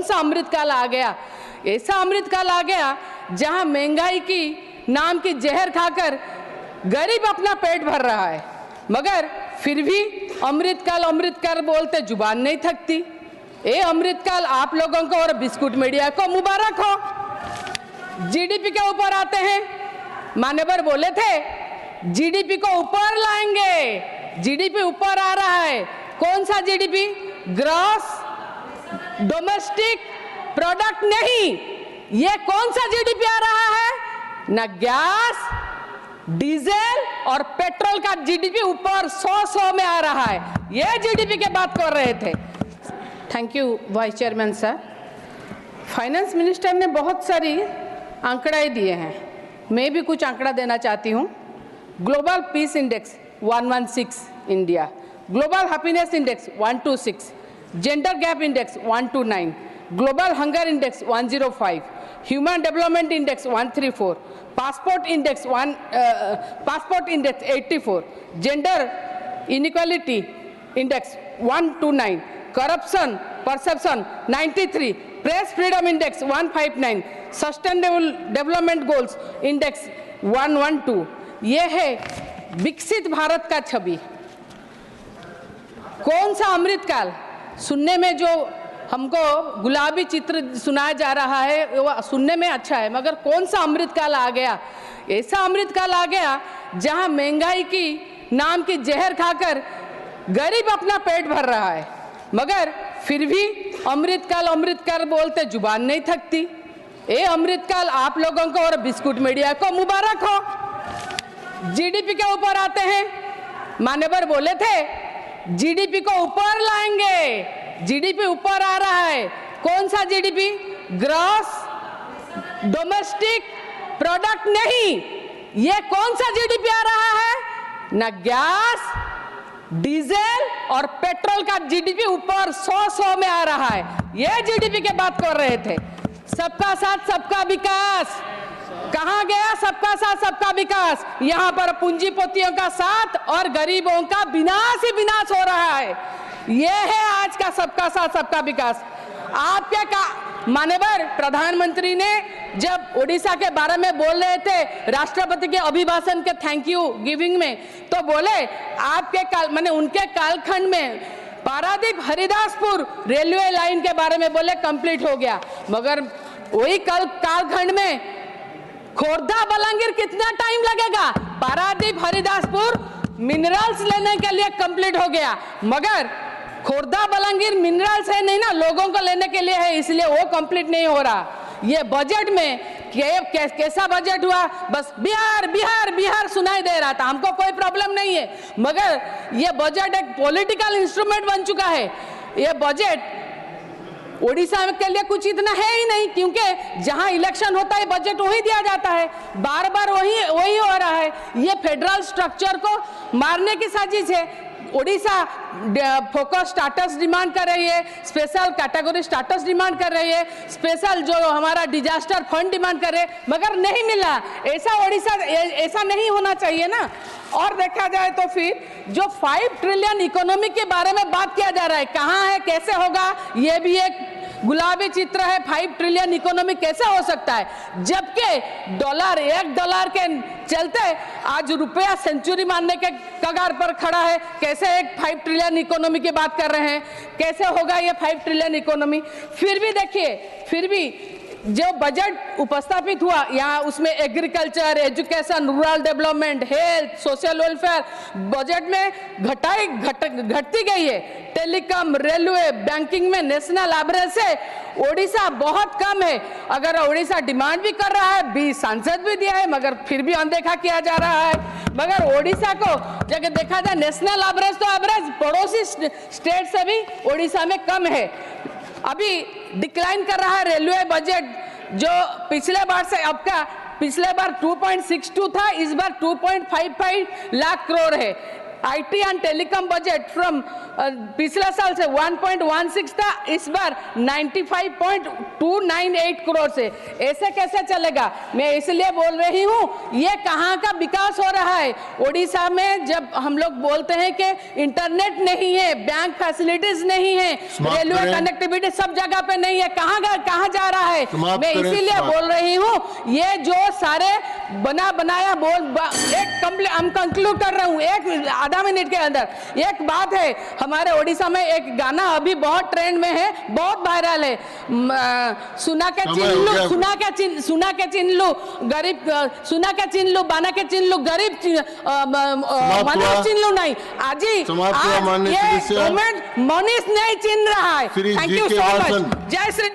कौन सा अमृतकाल आ गया? ऐसा अमृतकाल आ गया जहां महंगाई की नाम की जहर खाकर गरीब अपना पेट भर रहा है, मगर फिर भी अमृतकाल अमृतकाल बोलते जुबान नहीं थकती। ये अमृतकाल आप लोगों को और बिस्कुट मीडिया को मुबारक हो। जीडीपी के ऊपर आते हैं, मान्यवर बोले थे जीडीपी को ऊपर लाएंगे। जीडीपी ऊपर आ रहा है, कौन सा जीडीपी? ग्रॉस डोमेस्टिक प्रोडक्ट नहीं, ये कौन सा जीडीपी आ रहा है? ना गैस, डीजल और पेट्रोल का जीडीपी ऊपर 100 में आ रहा है। ये जीडीपी की बात कर रहे थे। Thank you vice chairman sir. Finance minister ने बहुत सारी आंकड़े दिए हैं, मैं भी कुछ आंकड़ा देना चाहती हूँ। Global peace index 116 India, global happiness index 126, gender gap index 129, global hunger index 105, human development index 134, passport index 84, gender inequality index 129, corruption perception 93, press freedom index 159, sustainable development goals index 112। ये है विकसित भारत का छवि। कौन सा अमृतकाल? सुनने में जो हमको गुलाबी चित्र सुनाया जा रहा है वो सुनने में अच्छा है, मगर कौन सा अमृतकाल आ गया? ऐसा अमृतकाल आ गया जहां महंगाई की नाम की जहर खाकर गरीब अपना पेट भर रहा है, मगर फिर भी अमृतकाल अमृतकाल बोलते जुबान नहीं थकती। ये अमृतकाल आप लोगों को और बिस्कुट मीडिया को मुबारक हो। जीडीपी के ऊपर आते हैं, मान्यवर बोले थे जीडीपी को ऊपर लाएंगे। जीडीपी ऊपर आ रहा है, कौन सा जीडीपी? ग्रॉस डोमेस्टिक प्रोडक्ट नहीं, ये कौन सा जीडीपी आ रहा है? ना गैस, डीजल और पेट्रोल का जीडीपी ऊपर 100 में आ रहा है। ये जीडीपी की बात कर रहे थे। सबका साथ सबका विकास, कहाँ गया सबका साथ सबका विकास? यहाँ पर पूंजीपतियों का साथ और गरीबों का विनाश ही विनाश हो रहा है। ये है आज का सबका साथ सबका विकास। आपके का माननीय प्रधानमंत्री ने जब ओडिशा के बारे में बोल रहे थे राष्ट्रपति के अभिभाषण के थैंक यू गिविंग में, तो बोले आपके काल माने उनके कालखंड में पारादीप हरिदासपुर रेलवे लाइन के बारे में बोले कंप्लीट हो गया, मगर वही कालखंड में खोर्धा बलांगीर कितना टाइम लगेगा? पारादीप हरिदासपुर मिनरल्स लेने के लिए कंप्लीट हो गया, मगर खोर्धा बलांगीर मिनरल्स है नहीं ना, लोगों को लेने के लिए है, इसलिए वो कंप्लीट नहीं हो रहा। ये बजट में कैसा बजट हुआ? बस बिहार बिहार बिहार सुनाई दे रहा था। हमको कोई प्रॉब्लम नहीं है, मगर ये बजट एक पॉलिटिकल इंस्ट्रूमेंट बन चुका है। ये बजट ओडिशा के लिए कुछ इतना है ही नहीं, क्योंकि जहां इलेक्शन होता है बजट वही दिया जाता है, बार बार वही हो रहा है। ये फेडरल स्ट्रक्चर को मारने की साजिश है। ओडिशा फोकस स्टाटस डिमांड कर रही है, स्पेशल कैटेगरी स्टाटस डिमांड कर रही है, स्पेशल जो हमारा डिजास्टर फंड डिमांड कर रहे हैं, मगर नहीं मिला। ऐसा ओडिशा ऐसा नहीं होना चाहिए ना। और देखा जाए तो फिर जो 5 ट्रिलियन इकोनॉमी के बारे में बात किया जा रहा है, कहाँ है, कैसे होगा? ये भी एक गुलाबी चित्र है। 5 ट्रिलियन इकोनॉमी कैसे हो सकता है, जबकि $1 के चलते आज रुपया सेंचुरी मारने के कगार पर खड़ा है। कैसे एक 5 ट्रिलियन इकोनॉमी की बात कर रहे हैं? कैसे होगा ये 5 ट्रिलियन इकोनॉमी? फिर भी देखिए, फिर भी जो बजट उपस्थापित हुआ यहाँ, उसमें agriculture, education, rural development, health, social welfare budget में घटती गई है। टेलीकॉम, रेलवे, बैंकिंग में नेशनल एवरेज से ओडिशा बहुत कम है। अगर ओडिशा डिमांड भी कर रहा है, 20 सांसद भी दिया है, मगर फिर भी अनदेखा किया जा रहा है। मगर ओडिशा को जब देखा जाए नेशनल एवरेज, तो एवरेज पड़ोसी स्टेट से भी ओडिशा में कम है। अभी डिक्लाइन कर रहा है रेलवे बजट, जो पिछले बार से अब का, पिछले बार 2.62 था, इस बार 2.55 लाख करोड़ है। IT and telecom budget from पिछला साल से 1.16 था, इस बार 95.298 करोड़ से। ऐसे कैसे चलेगा? मैं इसलिए बोल रही हूँ, ये कहाँ का विकास हो रहा है? ओडिशा में जब हम लोग बोलते हैं कि इंटरनेट नहीं है, बैंक फैसिलिटीज नहीं है, रेलवे कनेक्टिविटी सब जगह पे नहीं है, कहाँ जा रहा है? मैं इसीलिए बोल रही हूँ, ये जो सारे बनाया हम कंक्लूड कर रहा हूँ एक आधा मिनट के अंदर। एक बात है, हमारे ओडिशा में एक गाना अभी बहुत ट्रेंड में है, बहुत वायरल है, सुना के चिन्ह लो गरीब, सुना के चिन्ह लो, बाना के चिन्ह लो गरीब, मनीष चिन्ह लो नहीं। आज ये गवर्नमेंट मनीष नहीं चिन्ह रहा है। Thank you so much. जय श्री